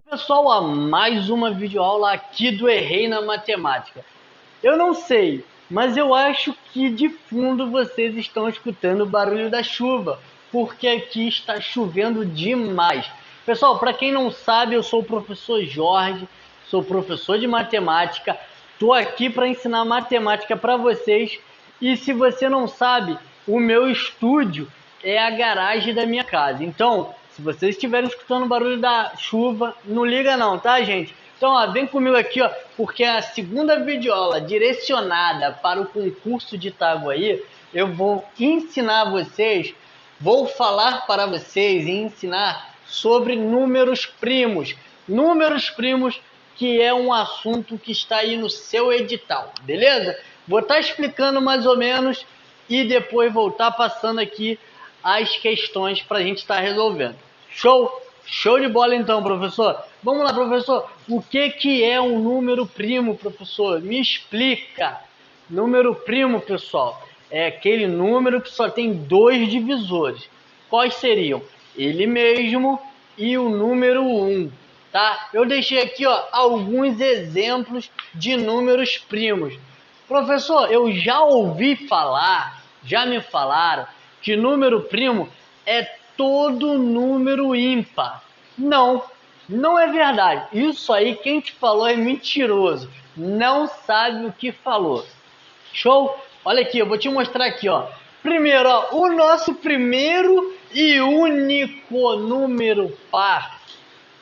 Pessoal, a mais uma videoaula aqui do Errei na Matemática. Eu não sei, mas eu acho que de fundo vocês estão escutando o barulho da chuva, porque aqui está chovendo demais. Pessoal, para quem não sabe, eu sou o professor Jorge, sou professor de matemática, estou aqui para ensinar matemática para vocês. E se você não sabe, o meu estúdio é a garagem da minha casa. Então, se vocês estiverem escutando o barulho da chuva, não liga não, tá, gente? Então, ó, vem comigo aqui, ó, porque a segunda videoaula direcionada para o concurso de Itaguaí, eu vou ensinar vocês, vou falar para vocês e ensinar sobre números primos. Números primos, que é um assunto que está aí no seu edital, beleza? Vou estar explicando mais ou menos e depois voltar passando aqui as questões para a gente estar resolvendo. Show? Show de bola então, professor. Vamos lá, professor. O que é um número primo, professor? Me explica. Número primo, pessoal, é aquele número que só tem dois divisores. Quais seriam? Ele mesmo e o número 1. Tá? Eu deixei aqui, ó, alguns exemplos de números primos. Professor, eu já ouvi falar, já me falaram, que número primo é todo número ímpar. Não, não é verdade. Isso aí quem te falou é mentiroso. Não sabe o que falou. Show? Olha aqui, eu vou te mostrar aqui, ó. Primeiro, ó, o nosso primeiro e único número par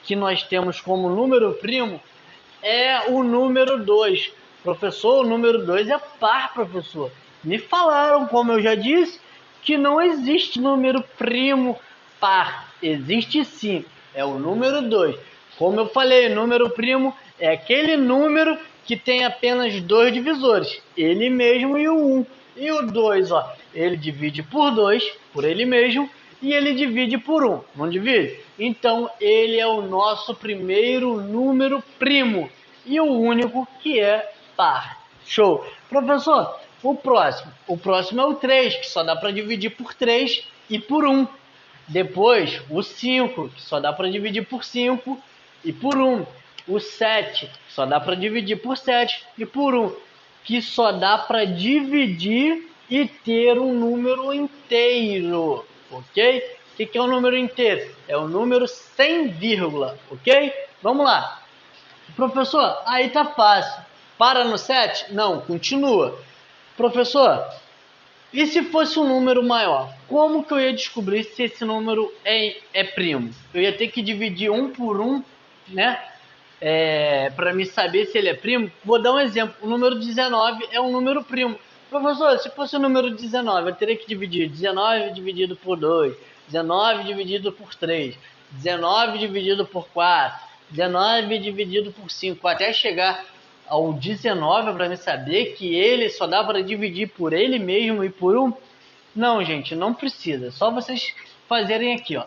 que nós temos como número primo é o número 2. Professor, o número 2 é par, professor. Me falaram, como eu já disse, que não existe número primo par. Existe sim, é o número 2. Como eu falei, número primo é aquele número que tem apenas dois divisores, ele mesmo e o 1. E o 2, ó, ele divide por 2, por ele mesmo, e ele divide por 1. Não divide? Então, ele é o nosso primeiro número primo e o único que é par. Show! Professor, o próximo é o 3, que só dá para dividir por 3 e por 1. Depois, o 5, que só dá para dividir por 5 e por 1. O 7, que só dá para dividir por 7 e por 1. Que só dá para dividir e ter um número inteiro, ok? O que é um número inteiro? É o número sem vírgula, ok? Vamos lá. Professor, aí tá fácil. Para no 7? Não, continua. Professor, e se fosse um número maior? Como que eu ia descobrir se esse número é primo? Eu ia ter que dividir um por um, né? Para me saber se ele é primo. Vou dar um exemplo. O número 19 é um número primo. Professor, se fosse o número 19, eu teria que dividir 19 dividido por 2, 19 dividido por 3, 19 dividido por 4, 19 dividido por 5, até chegar ao 19 para me saber que ele só dá para dividir por ele mesmo e por 1. Não, gente, não precisa. Só vocês fazerem aqui, ó.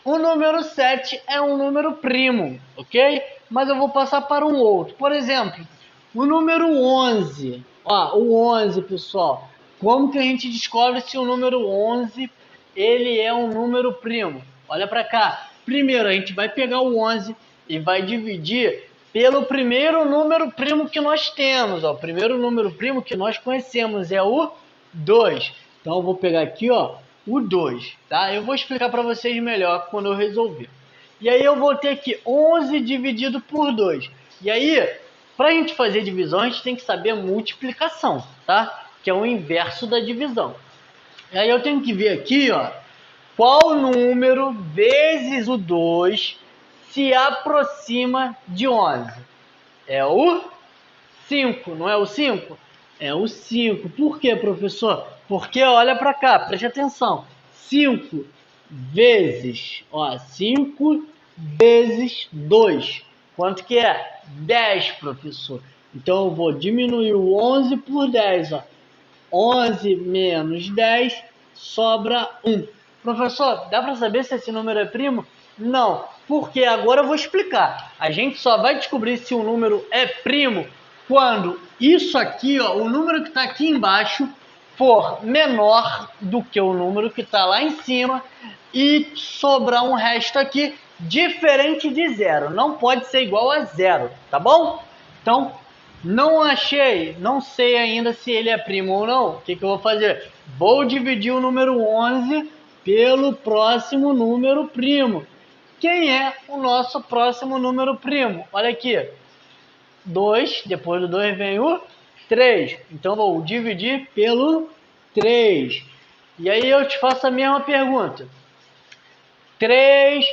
O número 7 é um número primo, ok? Mas eu vou passar para um outro. Por exemplo, o número 11. Ó, o 11, pessoal. Como que a gente descobre se o número 11 ele é um número primo? Olha para cá. Primeiro, a gente vai pegar o 11 e vai dividir pelo primeiro número primo que nós temos. Ó. O primeiro número primo que nós conhecemos é o 2. Então, eu vou pegar aqui, ó, o 2, tá? Eu vou explicar para vocês melhor quando eu resolver. E aí eu vou ter aqui 11 dividido por 2. E aí, para a gente fazer divisão, a gente tem que saber a multiplicação, tá? Que é o inverso da divisão. E aí eu tenho que ver aqui, ó, qual número vezes o 2 se aproxima de 11. É o 5, não é o 5? É o 5. Por quê, professor? Porque olha para cá, preste atenção. 5 vezes, ó, 5 vezes 2. Quanto que é? 10, professor. Então eu vou diminuir o 11 por 10, ó. 11 menos 10 sobra 1. Professor, dá para saber se esse número é primo? Não, porque agora eu vou explicar. A gente só vai descobrir se o número é primo quando isso aqui, ó, o número que está aqui embaixo, for menor do que o número que está lá em cima e sobrar um resto aqui diferente de zero. Não pode ser igual a zero, tá bom? Então, não achei, não sei ainda se ele é primo ou não. O que eu vou fazer? Vou dividir o número 11 pelo próximo número primo. Quem é o nosso próximo número primo? Olha aqui. 2, depois do 2 vem o 3. Então, vou dividir pelo 3. E aí eu te faço a mesma pergunta. 3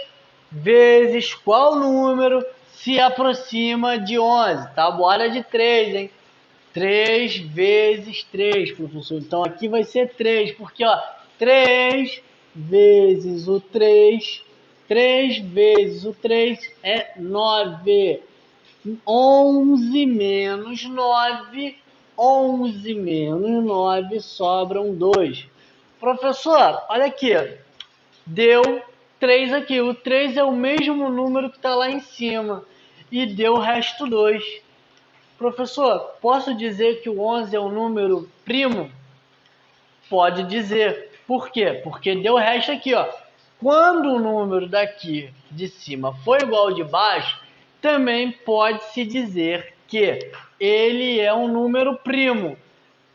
vezes qual número se aproxima de 11? Tabuada de 3, hein? 3 vezes 3, professor. Então, aqui vai ser 3, porque, ó, 3 vezes o 3, 3 vezes o 3 é 9. 11 menos 9, 11 menos 9, sobram 2. Professor, olha aqui, deu 3 aqui. O 3 é o mesmo número que está lá em cima e deu o resto 2. Professor, posso dizer que o 11 é um número primo? Pode dizer. Por quê? Porque deu o resto aqui, ó. Quando o número daqui de cima for igual ao de baixo, também pode-se dizer que ele é um número primo.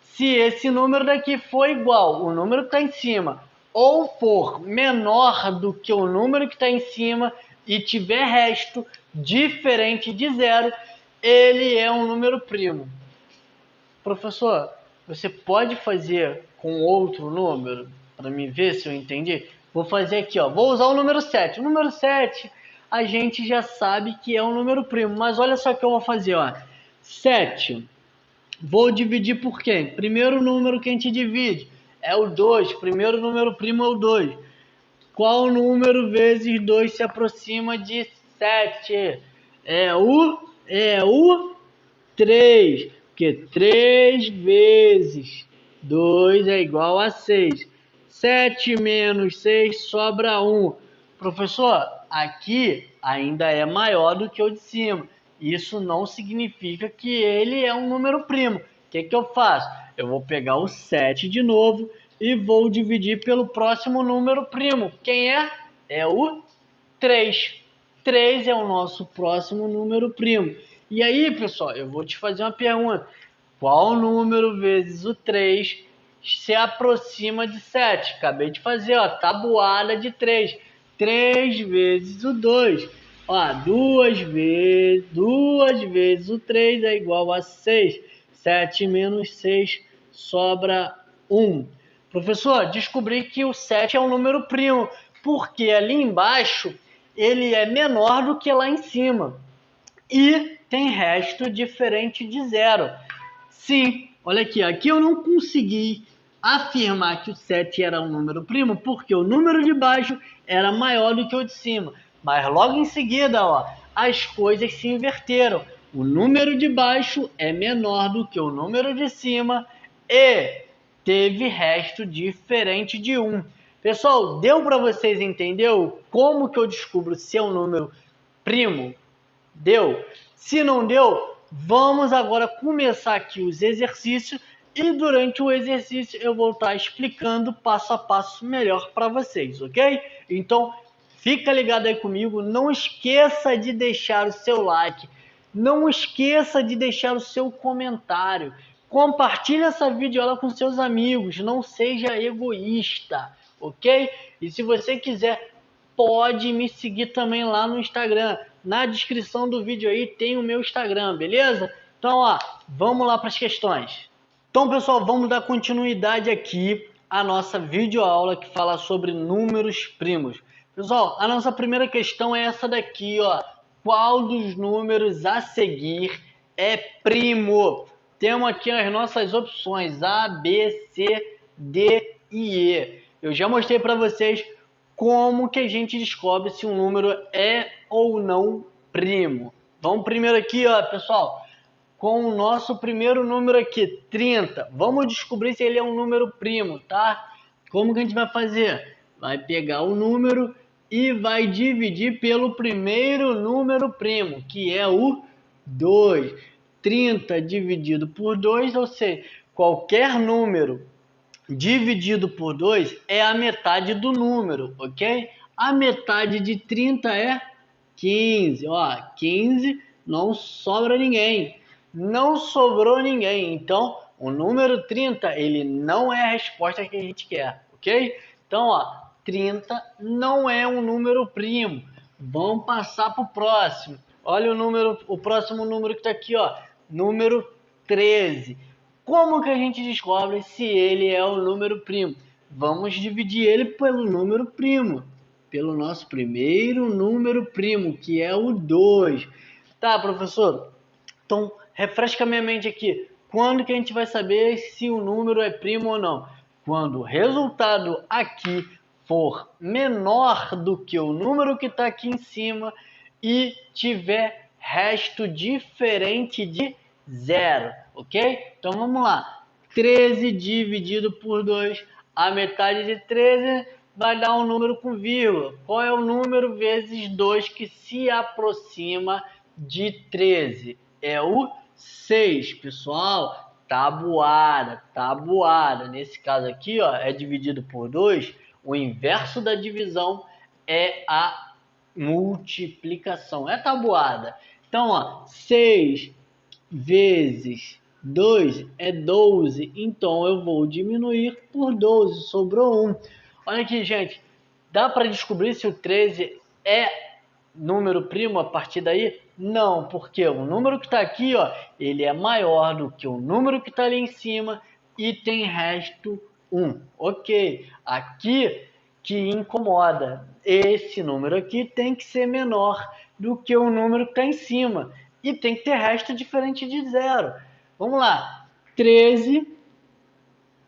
Se esse número daqui for igual, o número que está em cima, ou for menor do que o número que está em cima e tiver resto diferente de zero, ele é um número primo. Professor, você pode fazer com outro número? Para me ver se eu entendi. Vou fazer aqui, ó. Vou usar o número 7. O número 7 a gente já sabe que é um número primo. Mas olha só o que eu vou fazer, ó. 7. Vou dividir por quem? Primeiro número que a gente divide é o 2. Primeiro número primo é o 2. Qual número vezes 2 se aproxima de 7? É o 3. Porque 3 vezes 2 é igual a 6. 7 menos 6 sobra 1. Professor, aqui ainda é maior do que o de cima. Isso não significa que ele é um número primo. O que eu faço? Eu vou pegar o 7 de novo e vou dividir pelo próximo número primo. Quem é? É o 3. 3 é o nosso próximo número primo. E aí, pessoal, eu vou te fazer uma pergunta. Qual número vezes o 3 se aproxima de 7? Acabei de fazer, ó, tabuada de 3. 3 vezes o 2. Ó, 2 vezes o 3 é igual a 6. 7 menos 6 sobra 1. Professor, descobri que o 7 é um número primo, porque ali embaixo ele é menor do que lá em cima. E tem resto diferente de zero. Sim, olha aqui, aqui eu não consegui afirmar que o 7 era um número primo, porque o número de baixo era maior do que o de cima. Mas logo em seguida, ó, as coisas se inverteram. O número de baixo é menor do que o número de cima e teve resto diferente de 1. Pessoal, deu para vocês entenderem como que eu descubro se é um número primo? Deu? Se não deu, vamos agora começar aqui os exercícios e durante o exercício eu vou estar explicando passo a passo melhor para vocês, ok? Então, fica ligado aí comigo, não esqueça de deixar o seu like, não esqueça de deixar o seu comentário, compartilhe essa videoaula com seus amigos, não seja egoísta, ok? E se você quiser, pode me seguir também lá no Instagram. Na descrição do vídeo aí tem o meu Instagram, beleza? Então, ó, vamos lá para as questões. Então, pessoal, vamos dar continuidade aqui à nossa videoaula que fala sobre números primos. Pessoal, a nossa primeira questão é essa daqui, ó. Qual dos números a seguir é primo? Temos aqui as nossas opções A, B, C, D e E. Eu já mostrei para vocês como que a gente descobre se um número é ou não primo. Vamos primeiro aqui, ó, pessoal, com o nosso primeiro número aqui, 30. Vamos descobrir se ele é um número primo, tá? Como que a gente vai fazer? Vai pegar o número e vai dividir pelo primeiro número primo, que é o 2. 30 dividido por 2, ou seja, qualquer número dividido por 2 é a metade do número, ok? A metade de 30 é 15. Ó, 15 não sobra ninguém. Não sobrou ninguém. Então, o número 30, ele não é a resposta que a gente quer, ok? Então, ó, 30 não é um número primo. Vamos passar para o próximo. Olha o próximo número que está aqui, ó. Número 13. Como que a gente descobre se ele é o número primo? Vamos dividir ele pelo número primo, pelo nosso primeiro número primo, que é o 2. Tá, professor? Então, refresca minha mente aqui. Quando que a gente vai saber se o número é primo ou não? Quando o resultado aqui for menor do que o número que está aqui em cima e tiver resto diferente de 0, ok? Então vamos lá. 13 dividido por 2, a metade de 13 vai dar um número com vírgula. Qual é o número vezes 2 que se aproxima de 13? É o 6, pessoal. Tabuada, tabuada. Nesse caso aqui, ó, é dividido por 2. O inverso da divisão é a multiplicação, é tabuada. Então, ó, 6 vezes 2 é 12, então eu vou diminuir por 12, sobrou 1. Olha aqui, gente, dá para descobrir se o 13 é número primo a partir daí? Não, porque o número que está aqui, ó, ele é maior do que o número que está ali em cima e tem resto 1. Ok, aqui que incomoda. Esse número aqui tem que ser menor do que o número que está em cima. E tem que ter resto diferente de 0. Vamos lá. 13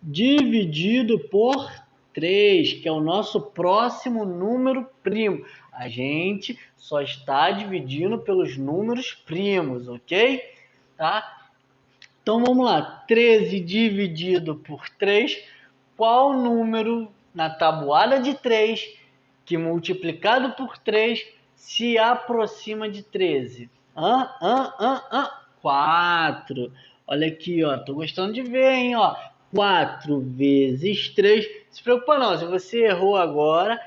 dividido por 3, que é o nosso próximo número primo. A gente só está dividindo pelos números primos, ok? Tá? Então vamos lá. 13 dividido por 3. Qual número na tabuada de 3 que multiplicado por 3 se aproxima de 13? 4. Olha aqui, ó. Tô gostando de ver, hein, ó. 4 vezes 3. Se preocupa não, se você errou agora,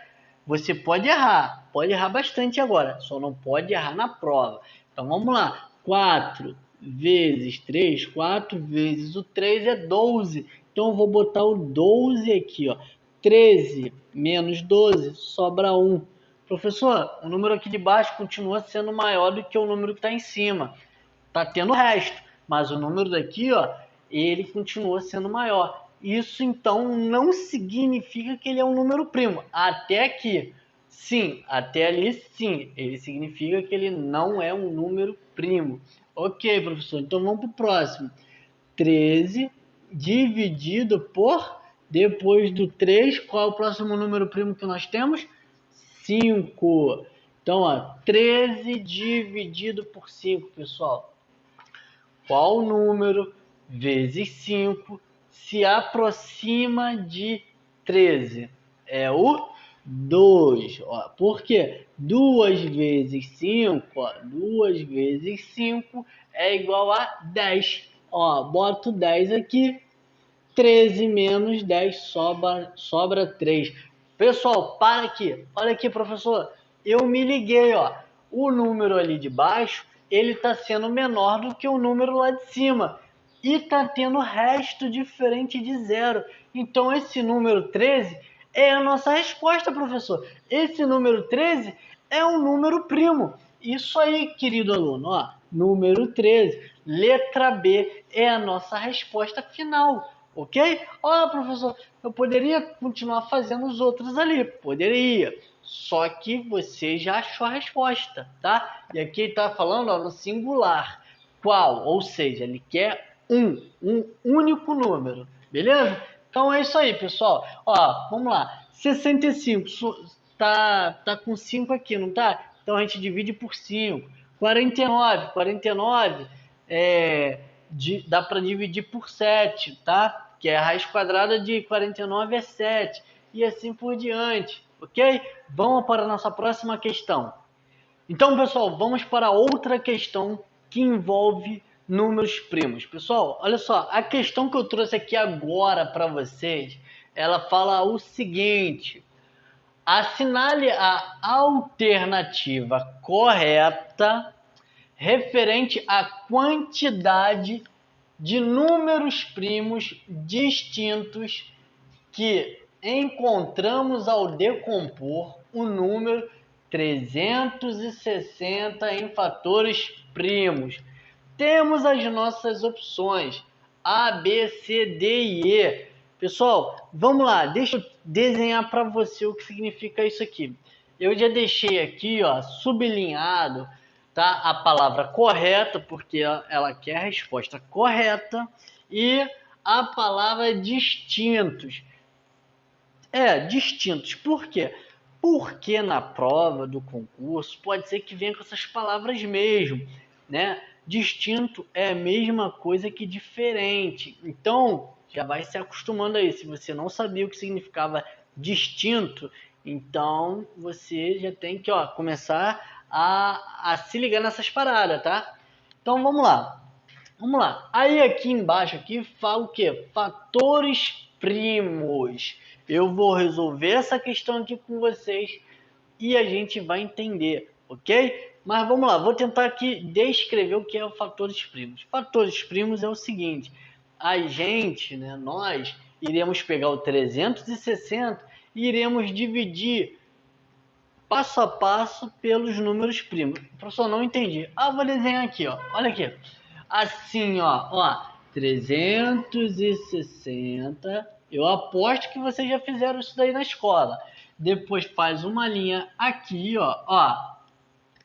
você pode errar bastante agora, só não pode errar na prova. Então vamos lá. 4 vezes 3, 4 vezes o 3 é 12. Então eu vou botar o 12 aqui, ó. 13 menos 12, sobra 1. Professor, o número aqui de baixo continua sendo maior do que o número que está em cima. Está tendo resto, mas o número daqui, ó, ele continua sendo maior. Isso, então, não significa que ele é um número primo. Até aqui, sim. Até ali, sim. Ele significa que ele não é um número primo. Ok, professor. Então, vamos para o próximo. 13 dividido por... Depois do 3, qual é o próximo número primo que nós temos? 5. Então, ó, 13 dividido por 5, pessoal. Qual número vezes 5 se aproxima de 13? É o 2. Ó, por quê? 2 vezes 5, ó, 2 vezes 5 é igual a 10. Ó, boto 10 aqui. 13 menos 10 sobra 3. Pessoal, para aqui. Olha aqui, professor. Eu me liguei, ó. O número ali de baixo, ele está sendo menor do que o número lá de cima. E está tendo resto diferente de 0. Então, esse número 13 é a nossa resposta, professor. Esse número 13 é um número primo. Isso aí, querido aluno. Ó, número 13. Letra B é a nossa resposta final. Ok? Olha, professor, eu poderia continuar fazendo os outros ali. Poderia. Só que você já achou a resposta, tá? E aqui ele está falando, ó, no singular. Qual? Ou seja, ele quer um único número. Beleza? Então é isso aí, pessoal. Ó, vamos lá. 65 tá com 5 aqui, não tá? Então a gente divide por 5. 49 dá para dividir por 7, tá? Que é a raiz quadrada de 49 é 7. E assim por diante, ok? Vamos para a nossa próxima questão. Então, pessoal, vamos para outra questão que envolve números primos. Pessoal, olha só, a questão que eu trouxe aqui agora para vocês, ela fala o seguinte: assinale a alternativa correta referente à quantidade de números primos distintos que encontramos ao decompor o número 360 em fatores primos. Temos as nossas opções A, B, C, D e E. Pessoal, vamos lá, deixa eu desenhar para você o que significa isso aqui. Eu já deixei aqui, ó, sublinhado, tá, a palavra correta, porque ela quer a resposta correta, e a palavra distintos. Distintos. Por quê? Porque na prova do concurso pode ser que venha com essas palavras mesmo, né? Distinto é a mesma coisa que diferente. Então, já vai se acostumando aí. Se você não sabia o que significava distinto, então você já tem que, ó, começar a se ligar nessas paradas, tá? Então, vamos lá. Vamos lá. Aí aqui embaixo aqui fala o quê? Fatores primos. Eu vou resolver essa questão aqui com vocês e a gente vai entender, ok? Mas vamos lá, vou tentar aqui descrever o que é o fatores primos. Fatores primos é o seguinte: a gente, né, nós iremos pegar o 360 e iremos dividir passo a passo pelos números primos. Professor, não entendi. Vou desenhar aqui, ó. Olha aqui. Assim, ó, 360. Eu aposto que vocês já fizeram isso daí na escola. Depois faz uma linha aqui, ó.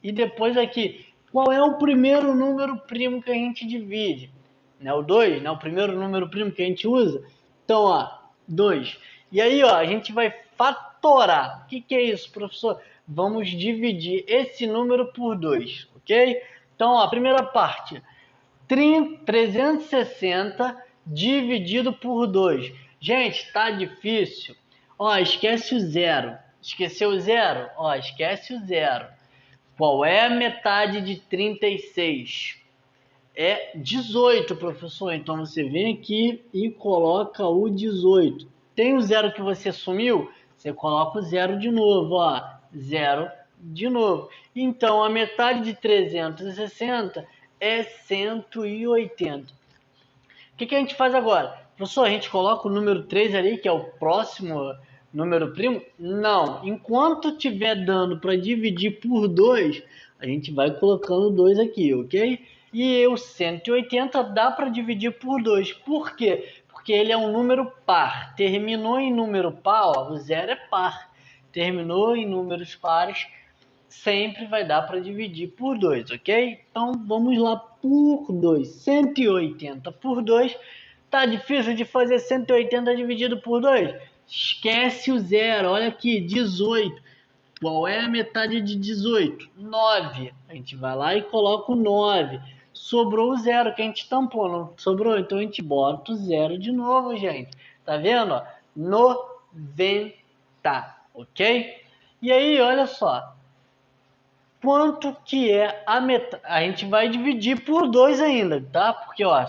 E depois aqui. Qual é o primeiro número primo que a gente divide? Não é o 2, não é o primeiro número primo que a gente usa? Então, ó, 2. E aí, ó, a gente vai fatorar. O que é isso, professor? Vamos dividir esse número por 2, ok? Então, ó, a primeira parte, 360 dividido por 2. Gente, tá difícil. Ó, esquece o zero. Esqueceu o zero? Ó, esquece o zero. Qual é a metade de 36? É 18, professor. Então você vem aqui e coloca o 18. Tem o zero que você sumiu? Você coloca o zero de novo, ó. Zero de novo. Então a metade de 360 é 180. O que a gente faz agora? Professor, a gente coloca o número 3 ali, que é o próximo número primo? Não. Enquanto estiver dando para dividir por 2, a gente vai colocando 2 aqui, ok? E o 180 dá para dividir por 2. Por quê? Porque ele é um número par. Terminou em número par, ó, o zero é par. Terminou em números pares, sempre vai dar para dividir por 2, ok? Então vamos lá por 2. 180 por 2. Tá difícil de fazer 180 dividido por 2? Esquece o zero. Olha aqui, 18. Qual é a metade de 18? 9. A gente vai lá e coloca o 9. Sobrou o zero que a gente tampou, não sobrou? Então a gente bota o zero de novo, gente. Tá vendo? 90, ok? E aí, olha só. Quanto que é a metade? A gente vai dividir por 2 ainda, tá? Porque, ó,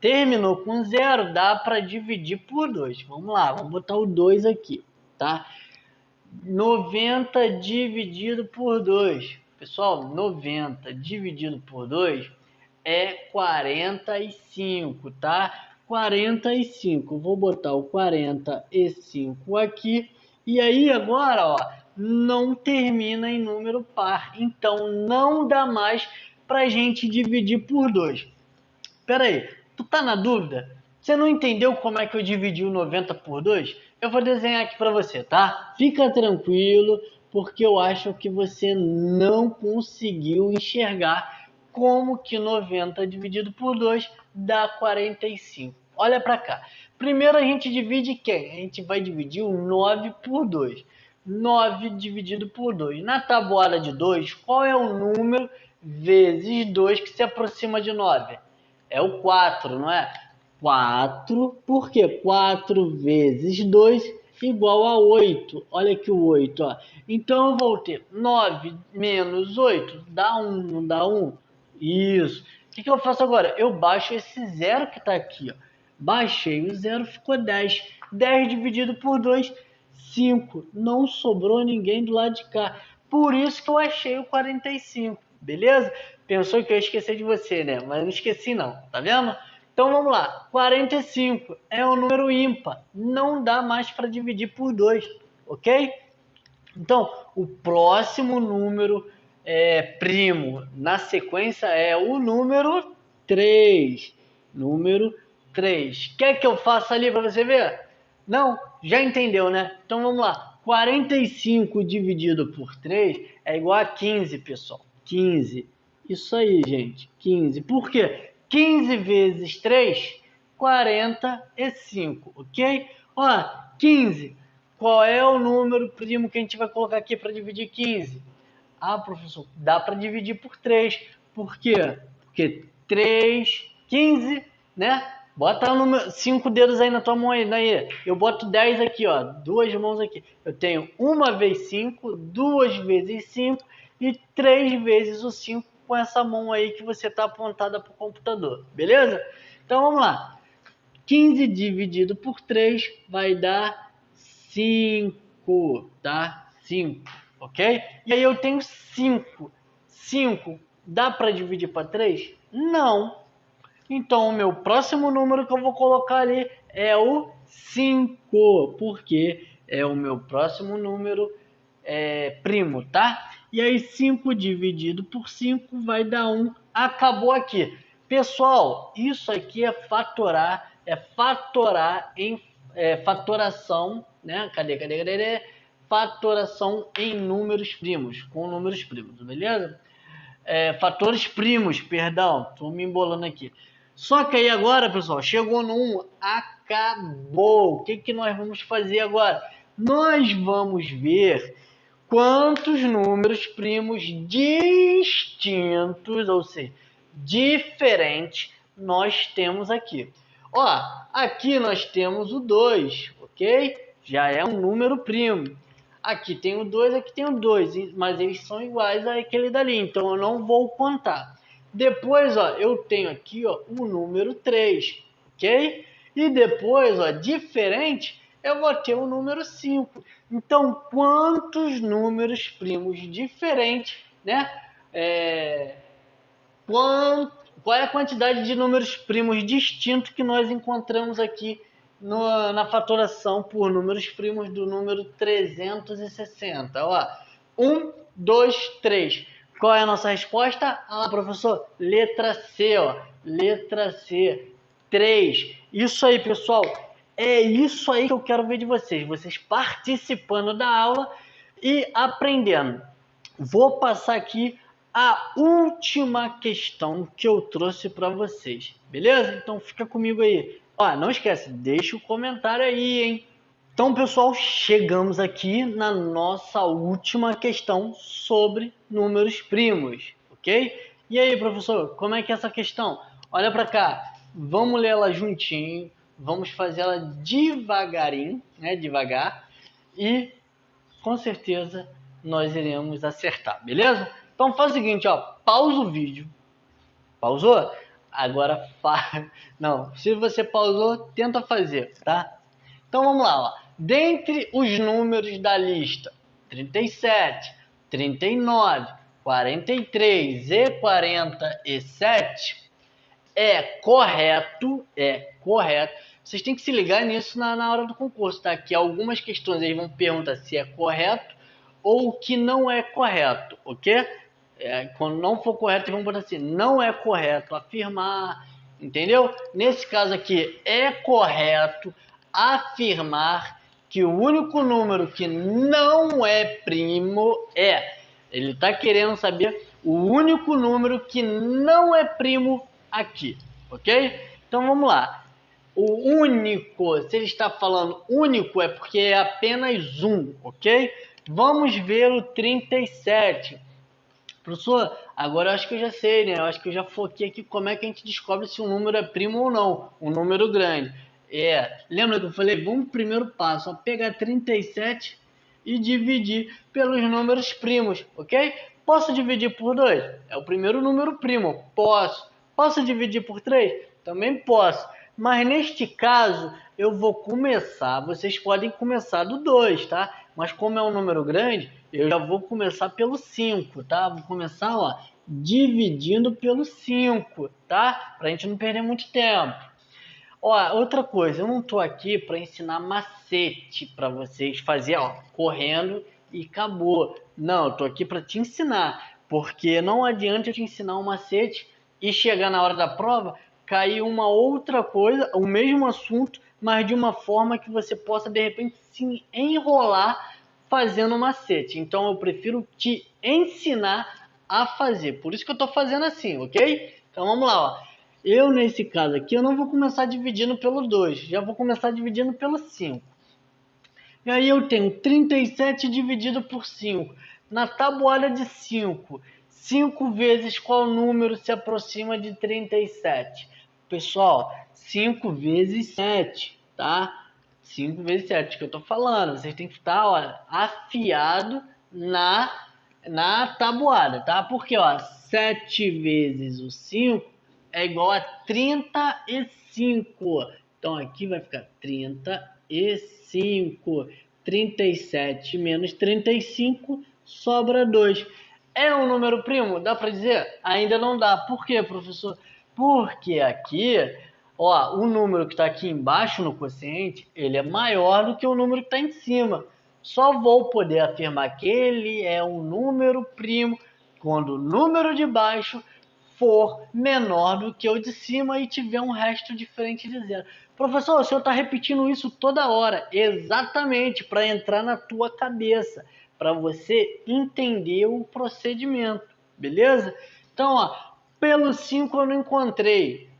terminou com zero, dá para dividir por 2. Vamos lá, vamos botar o 2 aqui, tá? 90 dividido por 2. Pessoal, 90 dividido por 2 é 45, tá? 45. Vou botar o 45 aqui. E aí agora, ó, não termina em número par. Então não dá mais pra gente dividir por 2. Pera aí, tu tá na dúvida? Você não entendeu como é que eu dividi o 90 por 2? Eu vou desenhar aqui para você, tá? Fica tranquilo, porque eu acho que você não conseguiu enxergar como que 90 dividido por 2 dá 45. Olha para cá. Primeiro a gente divide quem? A gente vai dividir o 9 por 2. 9 dividido por 2. Na tabuada de 2, qual é o número vezes 2 que se aproxima de 9? É o 4, não é? 4, por quê? 4 vezes 2 igual a 8. Olha aqui o 8, ó. Então eu vou ter 9 menos 8, dá 1, não dá 1? Isso. que eu faço agora? Eu baixo esse zero que está aqui, ó. Baixei o zero, ficou 10. 10 dividido por 2, 5. Não sobrou ninguém do lado de cá. Por isso que eu achei o 45, beleza? Pensou que eu ia esquecer de você, né? Mas não esqueci não, tá vendo? Então vamos lá. 45 é um número ímpar. Não dá mais para dividir por 2, ok? Então, o próximo número primo na sequência é o número 3. Número 3. Quer que eu faça ali para você ver? Não? Já entendeu, né? Então vamos lá. 45 dividido por 3 é igual a 15, pessoal. 15. Isso aí, gente. 15. Por quê? 15 vezes 3, 45, ok? Ó, 15. Qual é o número primo que a gente vai colocar aqui para dividir 15? Ah, professor, dá para dividir por 3. Por quê? Porque 3, 15, né? Bota o número, 5 dedos aí na tua mão aí. Eu boto 10 aqui, ó. 2 mãos aqui. Eu tenho 1 vezes 5, 2 vezes 5 e 3 vezes o 5 com essa mão aí que você está apontada para o computador. Beleza? Então vamos lá. 15 dividido por 3 vai dar 5, tá? 5, ok? E aí eu tenho 5. 5 dá para dividir para 3? Não. Então o meu próximo número que eu vou colocar ali é o 5, porque é o meu próximo número primo, tá? E aí 5 dividido por 5 vai dar 1. Acabou aqui. Pessoal, isso aqui é fatorar em fatoração, né? Cadê? Fatoração em números primos, com números primos, beleza? Fatores primos, perdão, tô me embolando aqui. Só que aí agora, pessoal, chegou no 1, acabou. O que nós vamos fazer agora? Nós vamos ver quantos números primos distintos, ou seja, diferentes, nós temos aqui. Ó, aqui nós temos o 2, ok? Já é um número primo. Aqui tem o 2, aqui tem o 2, mas eles são iguais àquele dali, então eu não vou contar. Depois, ó, eu tenho aqui, ó, o número 3, ok? E depois, ó, diferente, eu vou ter o número 5. Então, quantos números primos diferentes, né? Qual é a quantidade de números primos distintos que nós encontramos aqui na fatoração por números primos do número 360? Ó, 1, 2, 3. Qual é a nossa resposta? Ah, professor, letra C, ó. Letra C, 3. Isso aí, pessoal. É isso aí que eu quero ver de vocês. Vocês participando da aula e aprendendo. Vou passar aqui a última questão que eu trouxe para vocês, beleza? Então fica comigo aí. Ó, não esquece, deixa o comentário aí, hein? Então, pessoal, chegamos aqui na nossa última questão sobre números primos, ok? E aí, professor, como é que é essa questão? Olha para cá, vamos ler ela juntinho, vamos fazer ela devagarinho, né? Devagar, e com certeza nós iremos acertar, beleza? Então faz o seguinte, ó, pausa o vídeo. Pausou? Agora faz. Não, se você pausou, tenta fazer, tá? Então vamos lá, ó. Dentre os números da lista 37, 39, 43 e 47, é correto. Vocês têm que se ligar nisso na hora do concurso, tá? Que algumas questões eles vão perguntar se é correto ou que não é correto, ok? Quando não for correto, eles vão botar assim, não é correto afirmar, entendeu? Nesse caso aqui, é correto afirmar que o único número que não é primo ele está querendo saber o único número que não é primo aqui, ok? Então vamos lá. O único, se ele está falando único, é porque é apenas um, ok? Vamos ver o 37. Professor, agora eu acho que eu já sei, né? Eu acho que eu já foquei aqui como é que a gente descobre se um número é primo ou não, um número grande. Lembra que eu falei, vamos primeiro passo, ó, pegar 37 e dividir pelos números primos, ok? Posso dividir por 2? É o primeiro número primo, posso. Posso dividir por 3? Também posso. Mas neste caso, eu vou começar, vocês podem começar do 2, tá? Mas como é um número grande, eu já vou começar pelo 5, tá? Vou começar, ó, dividindo pelo 5, tá? Pra gente não perder muito tempo. Ó, outra coisa, eu não tô aqui para ensinar macete para vocês fazer, ó, correndo e acabou. Não, eu tô aqui para te ensinar, porque não adianta eu te ensinar um macete e chegar na hora da prova, cair uma outra coisa, o mesmo assunto, mas de uma forma que você possa de repente se enrolar fazendo macete. Então eu prefiro te ensinar a fazer. Por isso que eu tô fazendo assim, ok? Então vamos lá, ó. Eu, nesse caso aqui, eu não vou começar dividindo pelo 2, já vou começar dividindo pelo 5. E aí eu tenho 37 dividido por 5. Na tabuada de 5, 5 vezes qual número se aproxima de 37? Pessoal, 5 vezes 7, tá? 5 vezes 7 que eu tô falando. Vocês têm que estar, ó, afiado na tabuada, tá? Porque, ó, 7 vezes o 5 é igual a 35. Então aqui vai ficar 35. 37 menos 35 sobra 2. É um número primo? Dá para dizer? Ainda não dá. Por quê, professor? Porque aqui, ó, o número que está aqui embaixo no quociente, ele é maior do que o número que está em cima. Só vou poder afirmar que ele é um número primo quando o número de baixo for menor do que o de cima e tiver um resto diferente de zero. Professor, o senhor está repetindo isso toda hora. Exatamente, para entrar na tua cabeça, para você entender o procedimento, beleza? Então, ó, pelo 5 eu não encontrei.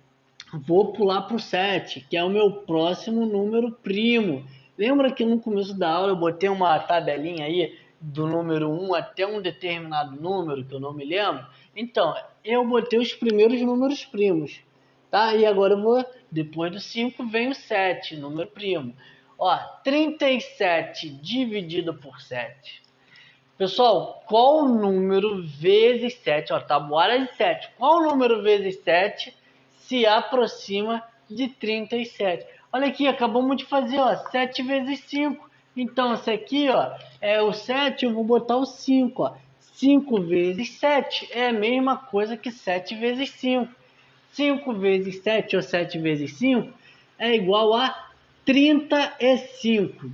Vou pular para o 7, que é o meu próximo número primo. Lembra que no começo da aula eu botei uma tabelinha aí do número 1 até um determinado número, que eu não me lembro? Então, eu botei os primeiros números primos, tá? E agora eu vou, depois do 5 vem o 7, número primo. Ó, 37 dividido por 7. Pessoal, qual número vezes 7? Ó, tabuada de 7. Qual número vezes 7 se aproxima de 37? Olha aqui, acabamos de fazer, ó, 7 vezes 5. Então, esse aqui, ó, é o 7, eu vou botar o 5, ó. 5 vezes 7 é a mesma coisa que 7 vezes 5. 5 vezes 7 ou 7 vezes 5 é igual a 35.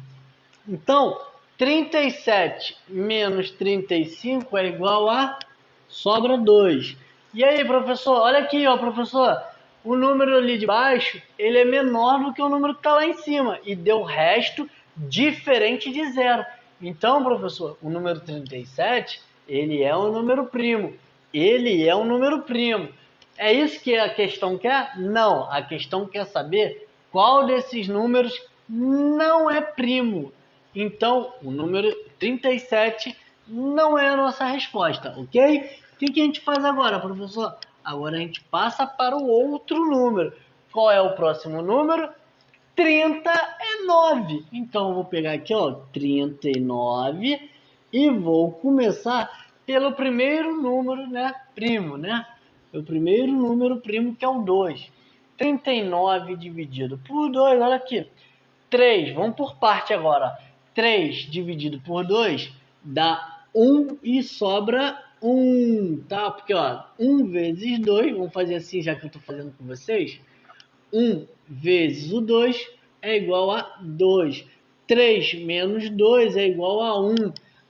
Então, 37 menos 35 é igual a... sobra 2. E aí, professor? Olha aqui, ó, professor. O número ali de baixo, ele é menor do que o número que está lá em cima. E deu resto diferente de zero. Então, professor, o número 37, ele é um número primo. Ele é um número primo. É isso que a questão quer? Não. A questão quer saber qual desses números não é primo. Então, o número 37 não é a nossa resposta, ok? O que a gente faz agora, professor? Agora a gente passa para o outro número. Qual é o próximo número? 39. Então, eu vou pegar aqui, ó, 39 e vou começar pelo primeiro número, né, primo, né? O primeiro número primo, que é o 2. 39 dividido por 2, olha aqui. 3, vamos por parte agora. 3 dividido por 2 dá 1 e sobra 1, tá? Porque, ó, 1 vezes 2, vamos fazer assim, já que eu estou fazendo com vocês. 1 vezes o 2 é igual a 2. 3 menos 2 é igual a 1.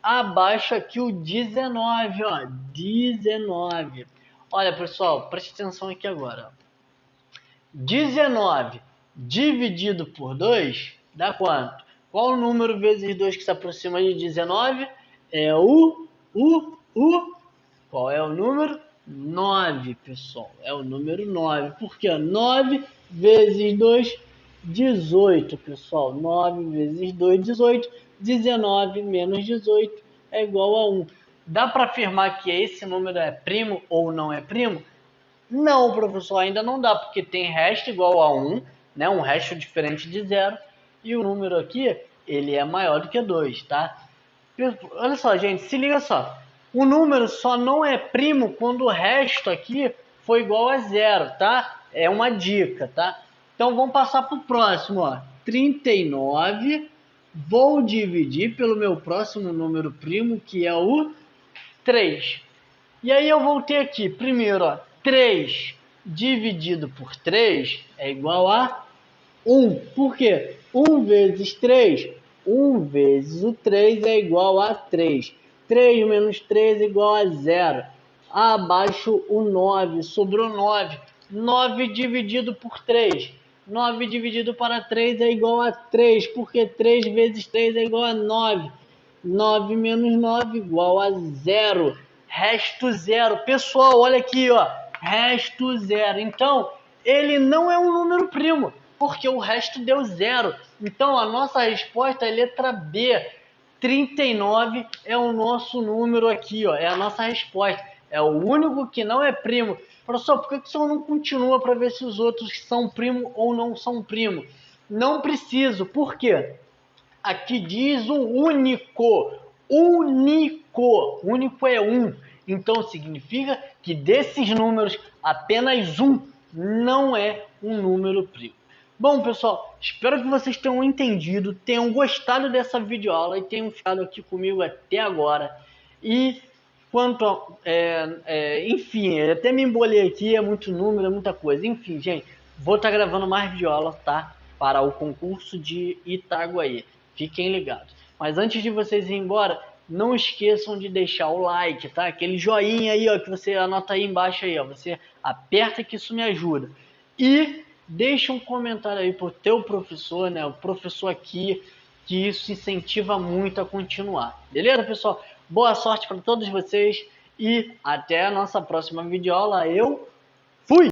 Abaixo aqui o 19, ó. 19. Olha, pessoal, preste atenção aqui agora. 19 dividido por 2 dá quanto? Qual o número vezes 2 que se aproxima de 19? É qual é o número? 9, pessoal. É o número 9. Por quê? 9 vezes 2, 18, pessoal. 9 vezes 2, 18. 19 menos 18 é igual a 1. Dá para afirmar que esse número é primo ou não é primo? Não, professor, ainda não dá, porque tem resto igual a 1, né? Um resto diferente de 0. E o número aqui, ele é maior do que 2, tá? Olha só, gente, se liga só. O número só não é primo quando o resto aqui for igual a 0, tá? É uma dica, tá? Então vamos passar para o próximo, ó. 39, vou dividir pelo meu próximo número primo, que é o 3. E aí eu vou ter aqui, primeiro, ó, 3 dividido por 3 é igual a 1. Por quê? 1 vezes 3, 1 vezes o 3 é igual a 3. 3 menos 3 é igual a 0. Abaixo o 9, sobrou 9. 9 dividido por 3. 9 dividido para 3 é igual a 3, porque 3 vezes 3 é igual a 9. 9 menos 9 igual a 0. Resto 0. Pessoal, olha aqui, ó. Resto 0. Então, ele não é um número primo, porque o resto deu 0. Então, a nossa resposta é letra B. 39 é o nosso número aqui, ó. É a nossa resposta. É o único que não é primo. Professor, por que o senhor não continua para ver se os outros são primo ou não são primo? Não preciso. Por quê? Aqui diz o único. Único. Único é 1. Então significa que desses números, apenas um não é um número primo. Bom, pessoal, espero que vocês tenham entendido, tenham gostado dessa videoaula e tenham ficado aqui comigo até agora. E quanto enfim, eu até me embolei aqui, é muito número, é muita coisa. Enfim, gente, vou estar gravando mais videoaulas, tá? Para o concurso de Itaguaí. Fiquem ligados. Mas antes de vocês irem embora, não esqueçam de deixar o like, tá? Aquele joinha aí, ó, que você anota aí embaixo aí, ó. Você aperta que isso me ajuda. E deixa um comentário aí pro teu professor, né? O professor aqui, que isso incentiva muito a continuar. Beleza, pessoal? Boa sorte para todos vocês e até a nossa próxima videoaula. Eu fui!